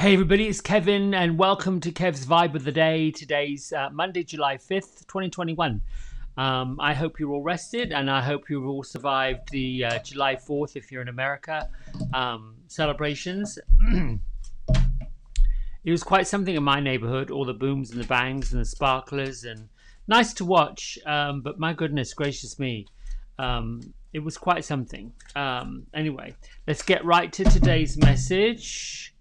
Hey everybody, it's Kevin and welcome to Kev's Vibe of the Day. Today's Monday, July 5th, 2021. I hope you're all rested and I hope you've all survived the July 4th if you're in America celebrations. It was quite something in my neighborhood, all the booms and the bangs and the sparklers, and nice to watch, but my goodness gracious me, it was quite something. Anyway, let's get right to today's message.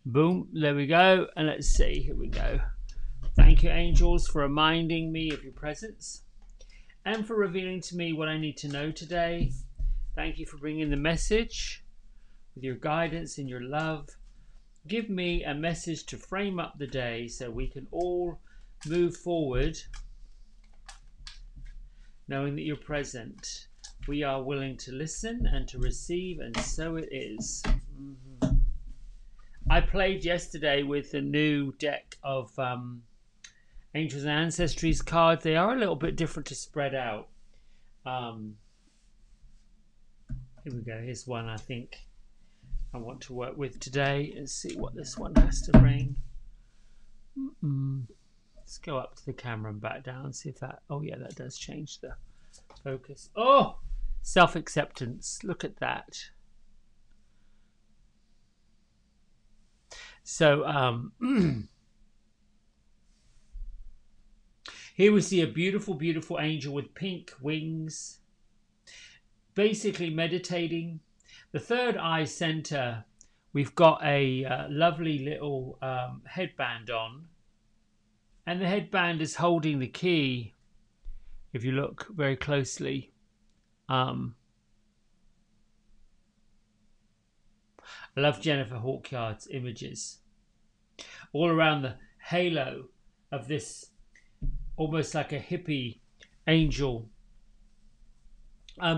Boom, there we go. And let's see, here we go. Thank you, angels, for reminding me of your presence and for revealing to me what I need to know today. Thank you for bringing the message with your guidance and your love. Give me a message to frame up the day so we can all move forward knowing that you're present. We are willing to listen and to receive, and so it is. I played yesterday with a new deck of Angels and Ancestries cards. They are a little bit different to spread out. Here we go. Here's one I think I want to work with today. Let's see what this one has to bring. Let's go up to the camera and back down. See if that... Oh, yeah, that does change the focus. Oh! Self-acceptance. Look at that. So here we see a beautiful, beautiful angel with pink wings, basically meditating. The third eye center, we've got a lovely little headband on, and the headband is holding the key. If you look very closely, I love Jennifer Hawkyard's images. All around the halo of this, almost like a hippie angel.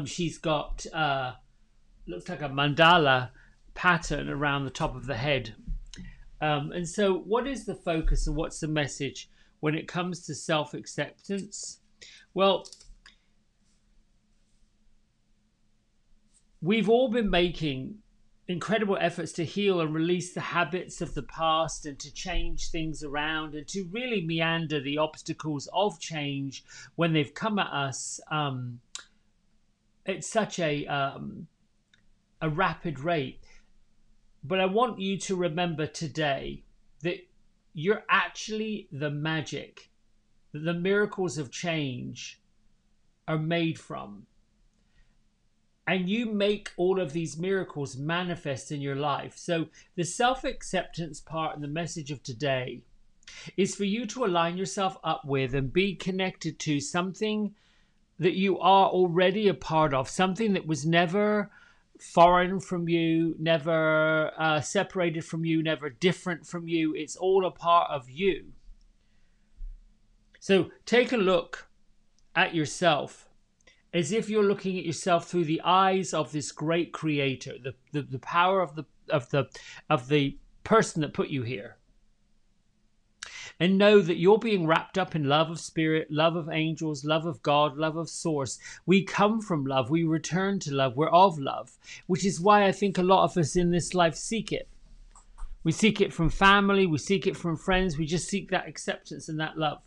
She's got, looks like a mandala pattern around the top of the head. And so what is the focus and what's the message when it comes to self-acceptance? Well, we've all been making incredible efforts to heal and release the habits of the past and to change things around and to really meander the obstacles of change when they've come at us at such a rapid rate. But I want you to remember today that you're actually the magic that the miracles of change are made from. And you make all of these miracles manifest in your life. So the self-acceptance part and the message of today is for you to align yourself up with and be connected to something that you are already a part of, something that was never foreign from you, never separated from you, never different from you. It's all a part of you. So take a look at yourself as if you're looking at yourself through the eyes of this great creator, the power of the person that put you here. And know that you're being wrapped up in love of spirit, love of angels, love of God, love of source. We come from love. We return to love. We're of love, which is why I think a lot of us in this life seek it. We seek it from family. We seek it from friends. We just seek that acceptance and that love.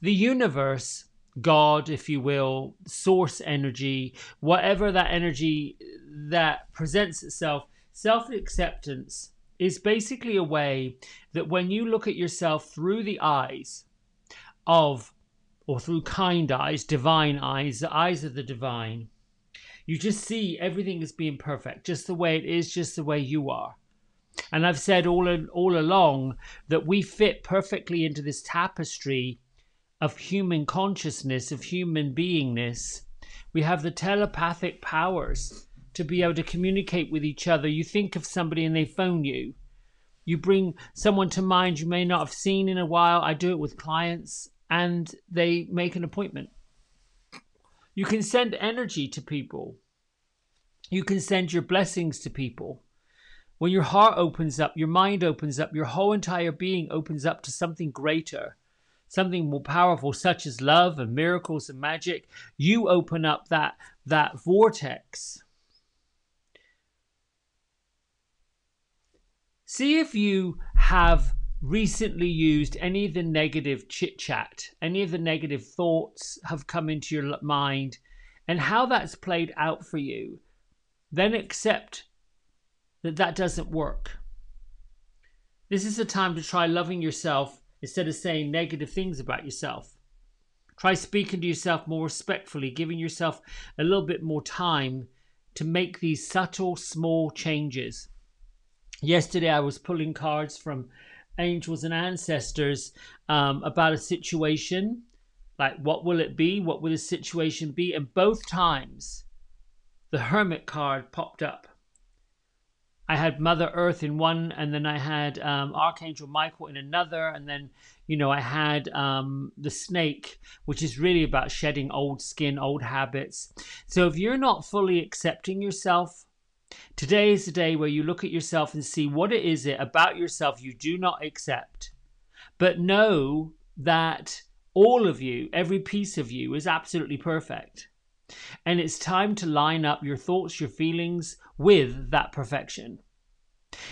The universe, God, if you will, source energy, whatever that energy that presents itself, self-acceptance is basically a way that when you look at yourself through the eyes of, or through kind eyes, divine eyes, the eyes of the divine, you just see everything as being perfect, just the way it is, just the way you are. And I've said all along that we fit perfectly into this tapestry of human consciousness, of human beingness. We have the telepathic powers to be able to communicate with each other. You think of somebody and they phone you. You bring someone to mind you may not have seen in a while. I do it with clients and they make an appointment. You can send energy to people. You can send your blessings to people. When your heart opens up, your mind opens up, your whole entire being opens up to something greater, something more powerful, such as love and miracles and magic. You open up that vortex See if you have recently used any of the negative chit chat, any of the negative thoughts have come into your mind, and how that's played out for you. Then accept that that doesn't work. This is a time to try loving yourself instead of saying negative things about yourself. Try speaking to yourself more respectfully, giving yourself a little bit more time to make these subtle, small changes. Yesterday, I was pulling cards from angels and ancestors about a situation. Like, what will it be? What will the situation be? And both times, the Hermit card popped up. I had Mother Earth in one, and then I had Archangel Michael in another, and then, I had the Snake, which is really about shedding old skin, old habits. So if you're not fully accepting yourself, today is the day where you look at yourself and see what it is about yourself you do not accept. But know that all of you, every piece of you, is absolutely perfect. And it's time to line up your thoughts, your feelings with that perfection.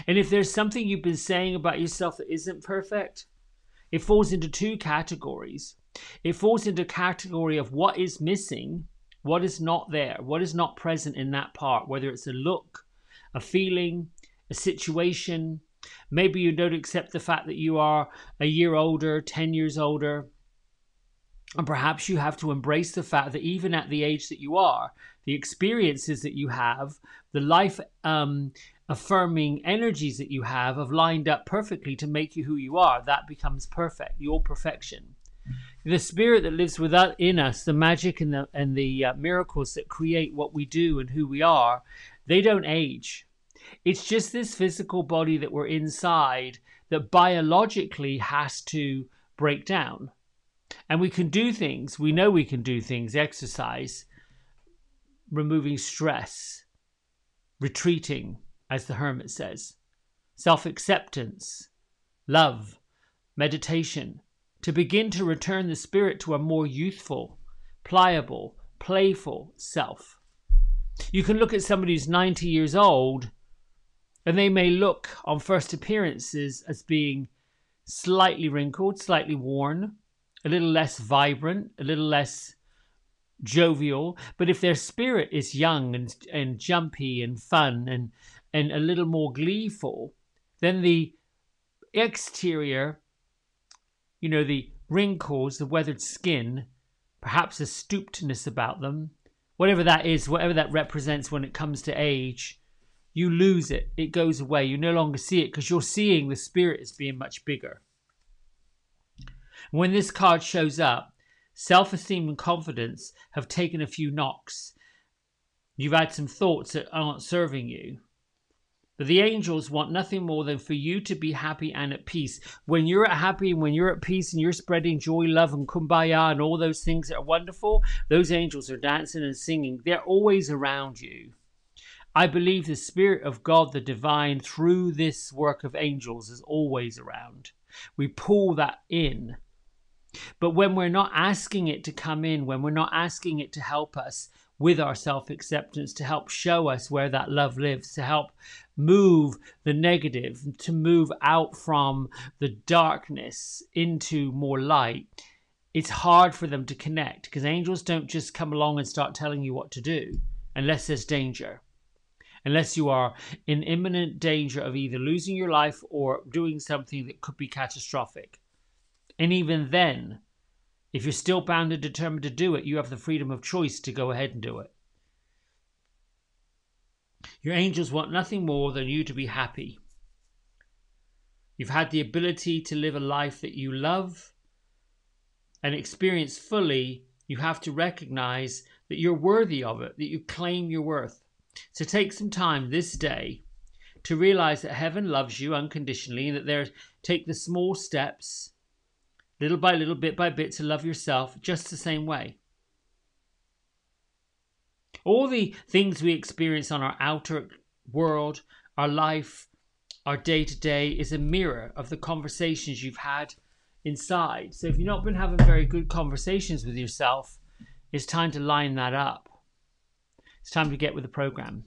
And if there's something you've been saying about yourself that isn't perfect, it falls into two categories. It falls into a category of what is missing, what is not there, what is not present in that part, whether it's a look, a feeling, a situation. Maybe you don't accept the fact that you are a year older, 10 years older. And perhaps you have to embrace the fact that even at the age that you are, the experiences that you have, the life affirming energies that you have lined up perfectly to make you who you are. That becomes perfect, your perfection. The spirit that lives within us, the magic and the miracles that create what we do and who we are, they don't age. It's just this physical body that we're inside that biologically has to break down. And we can do things, we know we can do things, exercise, removing stress, retreating, as the Hermit says, self-acceptance, love, meditation, to begin to return the spirit to a more youthful, pliable, playful self. You can look at somebody who's 90 years old, and they may look on first appearances as being slightly wrinkled, slightly worn, a little less vibrant, a little less jovial. But if their spirit is young and jumpy and fun and a little more gleeful, then the exterior, the wrinkles, the weathered skin, perhaps a stoopedness about them, whatever that is, whatever that represents when it comes to age, you lose it. It goes away. You no longer see it because you're seeing the spirit as being much bigger. When this card shows up, self-esteem and confidence have taken a few knocks. You've had some thoughts that aren't serving you. But the angels want nothing more than for you to be happy and at peace. When you're happy and when you're at peace and you're spreading joy, love and kumbaya and all those things that are wonderful, those angels are dancing and singing. They're always around you. I believe the Spirit of God, the divine, through this work of angels is always around. We pull that in. But when we're not asking it to come in, when we're not asking it to help us with our self-acceptance, to help show us where that love lives, to help move the negative, to move out from the darkness into more light, it's hard for them to connect because angels don't just come along and start telling you what to do unless there's danger. Unless you are in imminent danger of either losing your life or doing something that could be catastrophic. And even then, if you're still bound and determined to do it, you have the freedom of choice to go ahead and do it. Your angels want nothing more than you to be happy. You've had the ability to live a life that you love and experience fully. You have to recognize that you're worthy of it, that you claim your worth. So take some time this day to realize that heaven loves you unconditionally and that take the small steps, little by little, bit by bit, to love yourself just the same way. All the things we experience on our outer world, our life, our day-to-day is a mirror of the conversations you've had inside. So if you've not been having very good conversations with yourself, it's time to line that up. It's time to get with the program,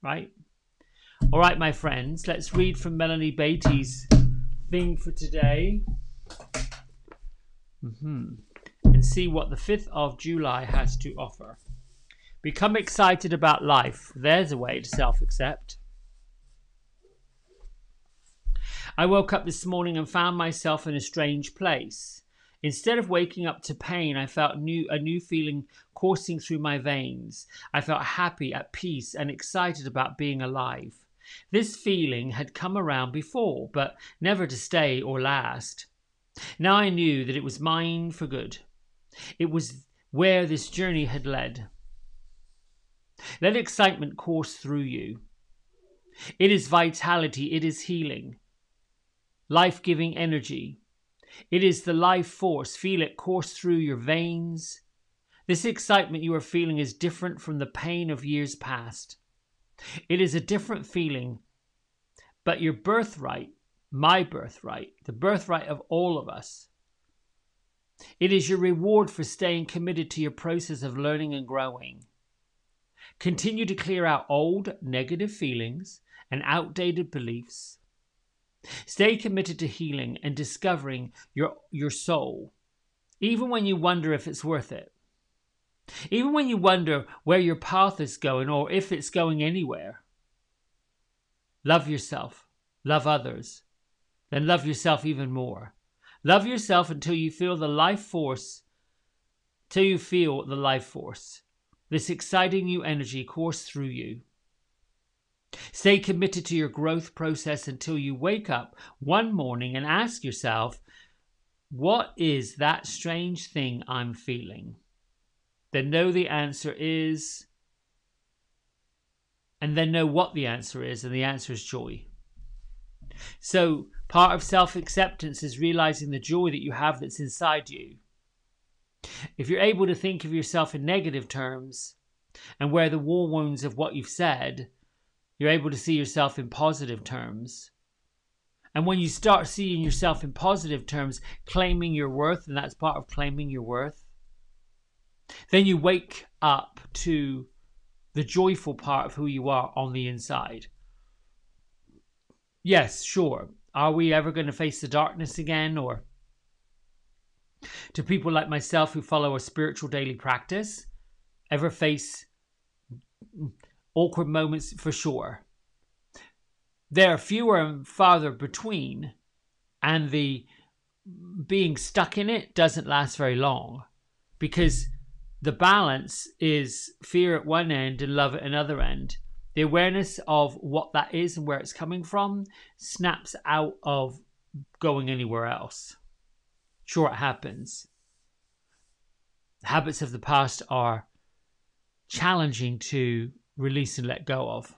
right? All right, my friends, let's read from Melanie Beattie's thing for today. And see what the 5th of July has to offer. Become excited about life. There's a way to self-accept. I woke up this morning and found myself in a strange place. Instead of waking up to pain, I felt a new feeling coursing through my veins. I felt happy, at peace, and excited about being alive. This feeling had come around before, but never to stay or last. Now I knew that it was mine for good. It was where this journey had led. Let excitement course through you. It is vitality, it is healing, life-giving energy. It is the life force. Feel it course through your veins. This excitement you are feeling is different from the pain of years past. It is a different feeling, but your birthright, my birthright, the birthright of all of us. It is your reward for staying committed to your process of learning and growing. Continue to clear out old negative feelings and outdated beliefs. Stay committed to healing and discovering your soul, even when you wonder if it's worth it. Even when you wonder where your path is going or if it's going anywhere. Love yourself, love others, then love yourself even more. Love yourself until you feel the life force, this exciting new energy course through you. Stay committed to your growth process until you wake up one morning and ask yourself, what is that strange thing I'm feeling? Then know the answer is, and then know what the answer is, and the answer is joy. So part of self-acceptance is realizing the joy that you have that's inside you. If you're able to think of yourself in negative terms and wear the war wounds of what you've said, you're able to see yourself in positive terms. And when you start seeing yourself in positive terms, claiming your worth, and that's part of claiming your worth, then you wake up to the joyful part of who you are on the inside. Yes, sure. Are we ever going to face the darkness again? Or to people like myself who follow a spiritual daily practice, ever face awkward moments? For sure. There are fewer and farther between, and the being stuck in it doesn't last very long, because the balance is fear at one end and love at another end. The awareness of what that is and where it's coming from snaps out of going anywhere else. Sure, it happens. The habits of the past are challenging to release and let go of.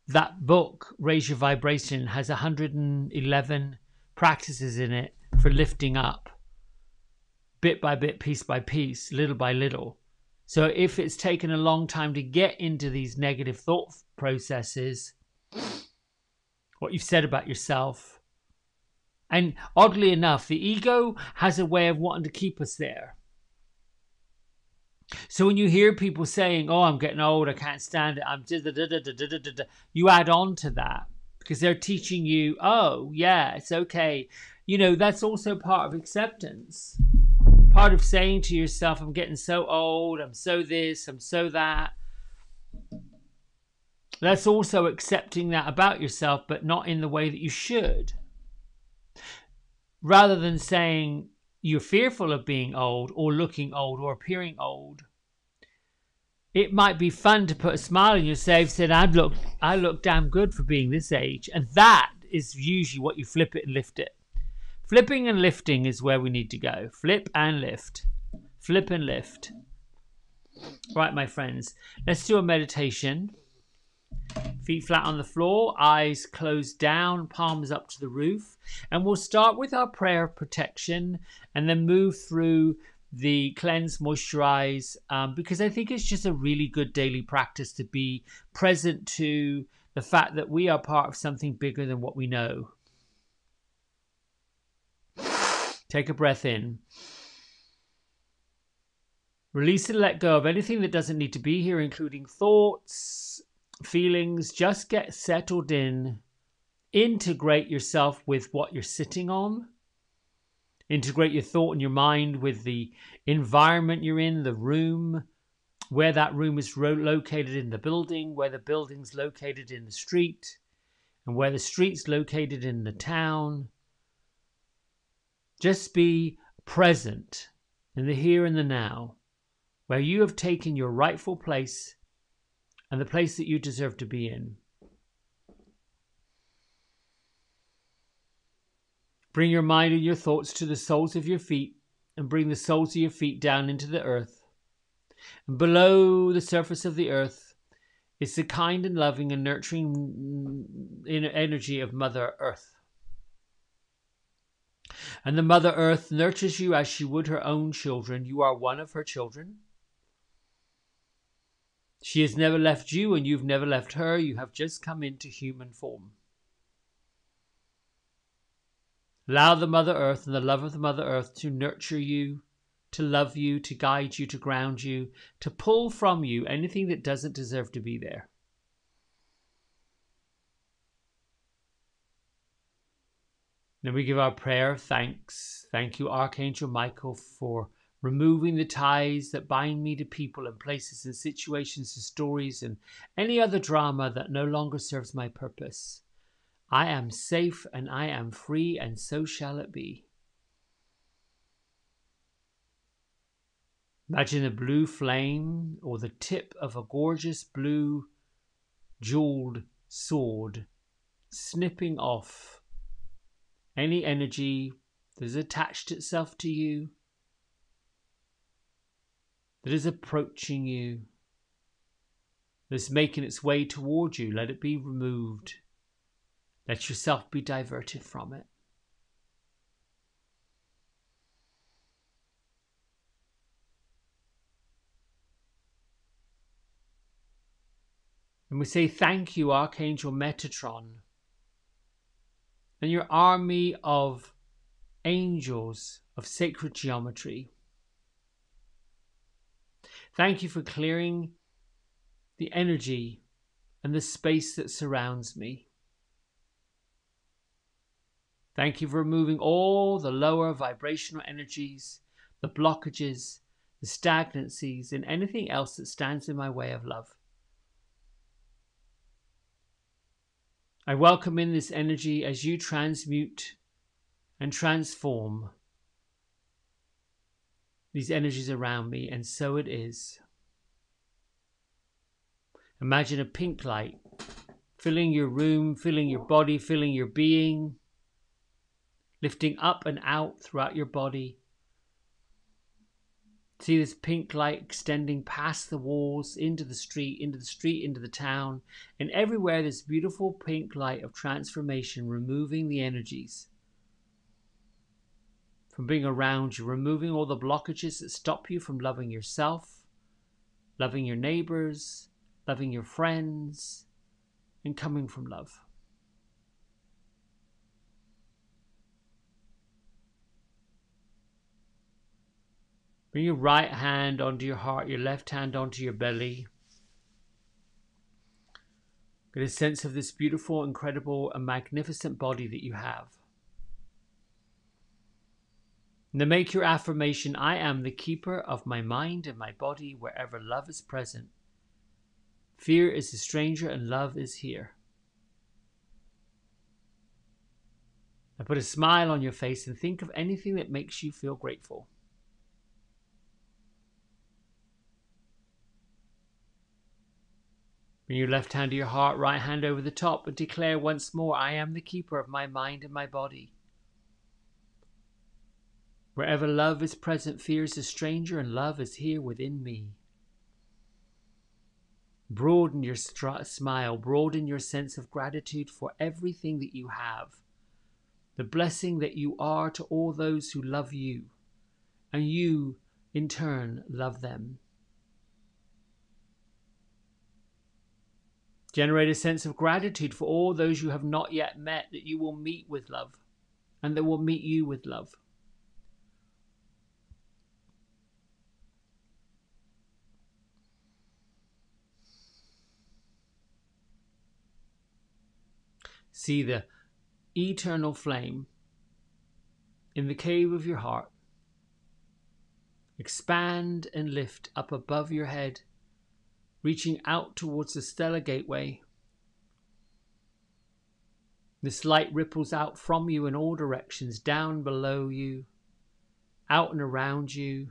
That book, Raise Your Vibration, has 111 practices in it for lifting up, bit by bit, piece by piece, little by little. So if it's taken a long time to get into these negative thought processes, what you've said about yourself, and oddly enough, the ego has a way of wanting to keep us there. So when you hear people saying, oh, I'm getting old, I can't stand it, I'm just, you add on to that because they're teaching you, oh, yeah, it's okay. You know, that's also part of acceptance. Part of saying to yourself, I'm getting so old, I'm so this, I'm so that. That's also accepting that about yourself, but not in the way that you should. Rather than saying you're fearful of being old or looking old or appearing old, it might be fun to put a smile on your face, saying, I look damn good for being this age. And that is usually what you flip it and lift it. Flipping and lifting is where we need to go. Flip and lift. Flip and lift. Right, my friends, let's do a meditation. Feet flat on the floor, eyes closed down, palms up to the roof. And we'll start with our prayer of protection and then move through the cleanse, moisturize, because I think it's just a really good daily practice to be present to the fact that we are part of something bigger than what we know. Take a breath in. Release and let go of anything that doesn't need to be here, including thoughts, feelings, just get settled in. Integrate yourself with what you're sitting on. Integrate your thought and your mind with the environment you're in, the room, where that room is located in the building, where the building's located in the street, and where the street's located in the town. Just be present in the here and the now, where you have taken your rightful place and the place that you deserve to be in. Bring your mind and your thoughts to the soles of your feet, and bring the soles of your feet down into the earth. And below the surface of the earth is the kind and loving and nurturing energy of Mother Earth. And the Mother Earth nurtures you as she would her own children. You are one of her children. She has never left you, and you've never left her. You have just come into human form. Allow the Mother Earth and the love of the Mother Earth to nurture you, to love you, to guide you, to ground you, to pull from you anything that doesn't deserve to be there. Then we give our prayer of thanks. Thank you, Archangel Michael, for removing the ties that bind me to people and places and situations and stories and any other drama that no longer serves my purpose. I am safe and I am free, and so shall it be. Imagine a blue flame or the tip of a gorgeous blue jeweled sword snipping off any energy that has attached itself to you, that is approaching you, that's making its way towards you. Let it be removed. Let yourself be diverted from it. And we say thank you, Archangel Metatron, and your army of angels of sacred geometry. Thank you for clearing the energy and the space that surrounds me. Thank you for removing all the lower vibrational energies, the blockages, the stagnancies, and anything else that stands in my way of love. I welcome in this energy as you transmute and transform these energies around me, and so it is. Imagine a pink light filling your room, filling your body, filling your being, lifting up and out throughout your body. See this pink light extending past the walls into the street, into the town, and everywhere this beautiful pink light of transformation, removing the energies from being around you, removing all the blockages that stop you from loving yourself, loving your neighbors, loving your friends, and coming from love. Bring your right hand onto your heart, your left hand onto your belly. Get a sense of this beautiful, incredible, and magnificent body that you have. And then make your affirmation: I am the keeper of my mind and my body wherever love is present. Fear is a stranger and love is here. Now put a smile on your face and think of anything that makes you feel grateful. Bring your left hand to your heart, right hand over the top, and declare once more, I am the keeper of my mind and my body. Wherever love is present, fear is a stranger, and love is here within me. Broaden your smile, broaden your sense of gratitude for everything that you have, the blessing that you are to all those who love you, and you, in turn, love them. Generate a sense of gratitude for all those you have not yet met, that you will meet with love, and that will meet you with love. See the eternal flame in the cave of your heart expand and lift up above your head, reaching out towards the stellar gateway. This light ripples out from you in all directions, down below you, out and around you.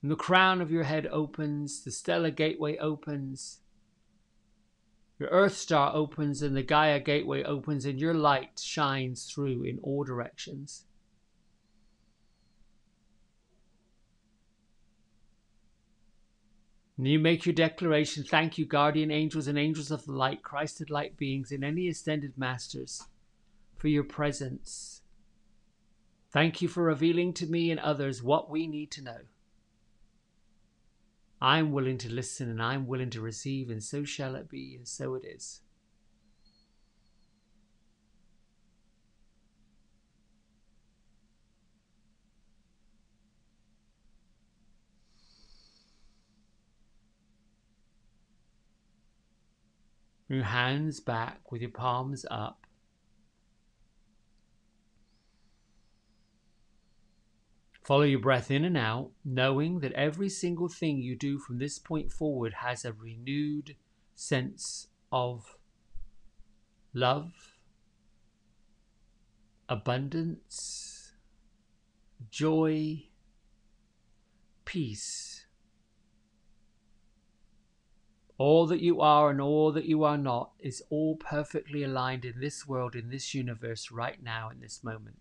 And the crown of your head opens, the stellar gateway opens, your earth star opens, and the Gaia gateway opens, and your light shines through in all directions. And you make your declaration. Thank you, guardian angels and angels of the light, Christed light beings, and any ascended masters, for your presence. Thank you for revealing to me and others what we need to know. I'm willing to listen and I'm willing to receive, and so shall it be, and so it is. Your hands back with your palms up. Follow your breath in and out, knowing that every single thing you do from this point forward has a renewed sense of love, abundance, joy, peace. All that you are and all that you are not is all perfectly aligned in this world, in this universe, right now, in this moment.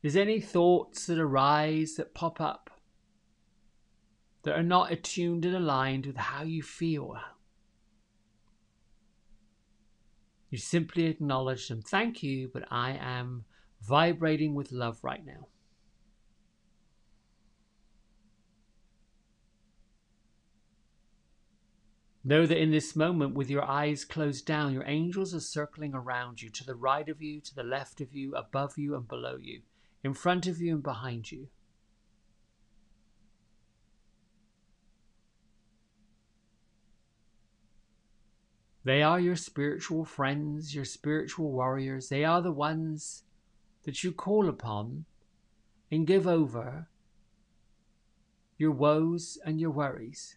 Is any thoughts that arise, that pop up, that are not attuned and aligned with how you feel? You simply acknowledge them. Thank you, but I am vibrating with love right now. Know that in this moment, with your eyes closed down, your angels are circling around you, to the right of you, to the left of you, above you and below you, in front of you and behind you. They are your spiritual friends, your spiritual warriors. They are the ones that you call upon and give over your woes and your worries.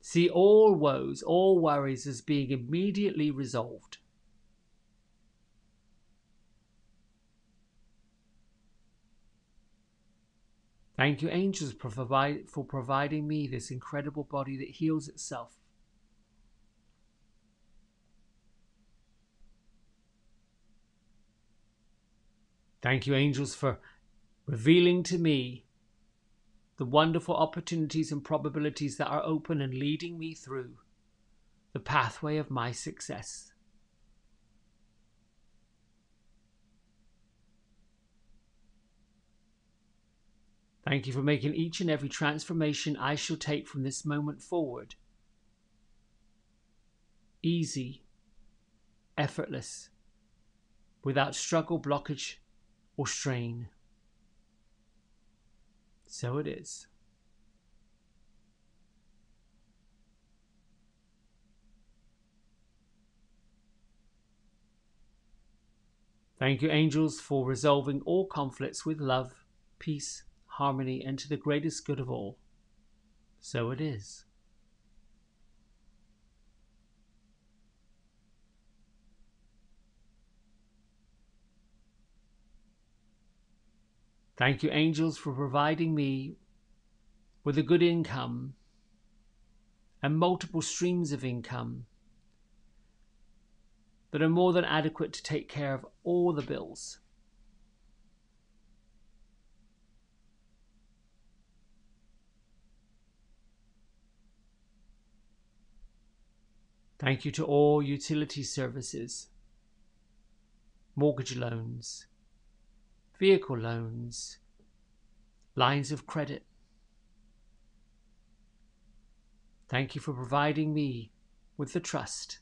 See all woes, all worries as being immediately resolved. Thank you, angels, for providing me this incredible body that heals itself. Thank you, angels, for revealing to me the wonderful opportunities and probabilities that are open and leading me through the pathway of my success. Thank you for making each and every transformation I shall take from this moment forward easy, effortless, without struggle, blockage, or strain. So it is. Thank you, angels, for resolving all conflicts with love, peace, harmony, and to the greatest good of all. So it is. Thank you, angels, for providing me with a good income and multiple streams of income that are more than adequate to take care of all the bills. Thank you to all utility services, mortgage loans, vehicle loans, lines of credit. Thank you for providing me with the trust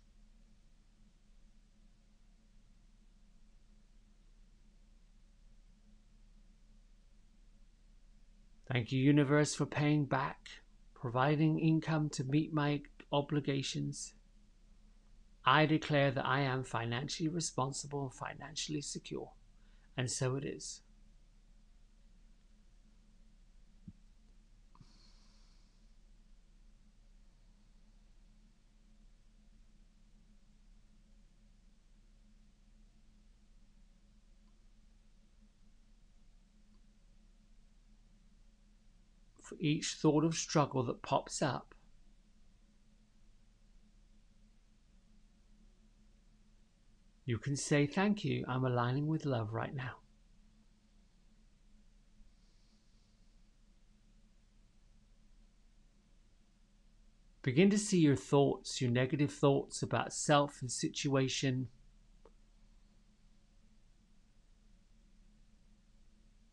Thank you, universe, for paying back, providing income to meet my obligations. I declare that I am financially responsible and financially secure. And so it is. For each thought of struggle that pops up, you can say, thank you, I'm aligning with love right now. Begin to see your thoughts, your negative thoughts about self and situation,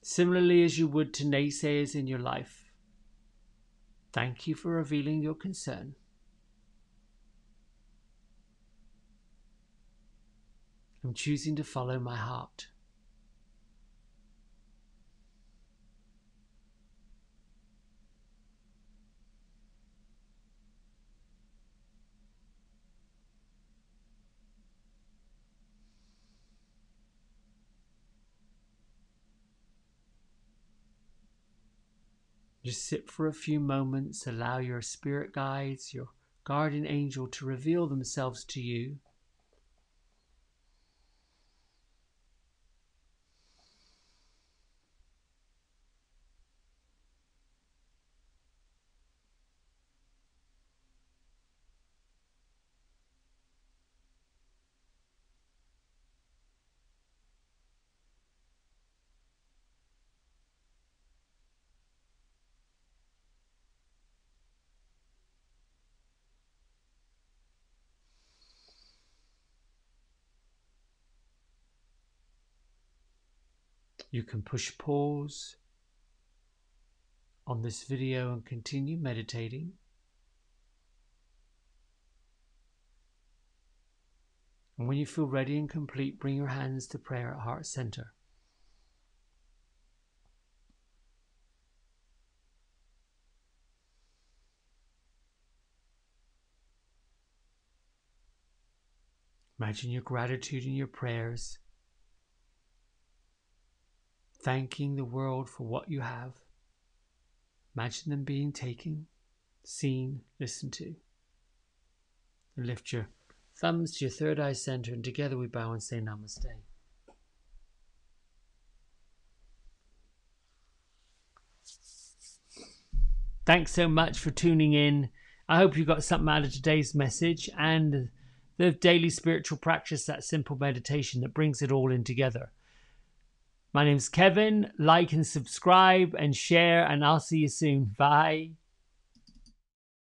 similarly as you would to naysayers in your life. Thank you for revealing your concern. I'm choosing to follow my heart. Just sit for a few moments, allow your spirit guides, your guardian angel to reveal themselves to you. You can push pause on this video and continue meditating. And when you feel ready and complete, bring your hands to prayer at heart center. Imagine your gratitude in your prayers, thanking the world for what you have. Imagine them being taken, seen, listened to. And lift your thumbs to your third eye center, and together we bow and say namaste. Thanks so much for tuning in. I hope you got something out of today's message and the daily spiritual practice, that simple meditation that brings it all in together. My name's Kevin. Like and subscribe and share, and I'll see you soon. Bye.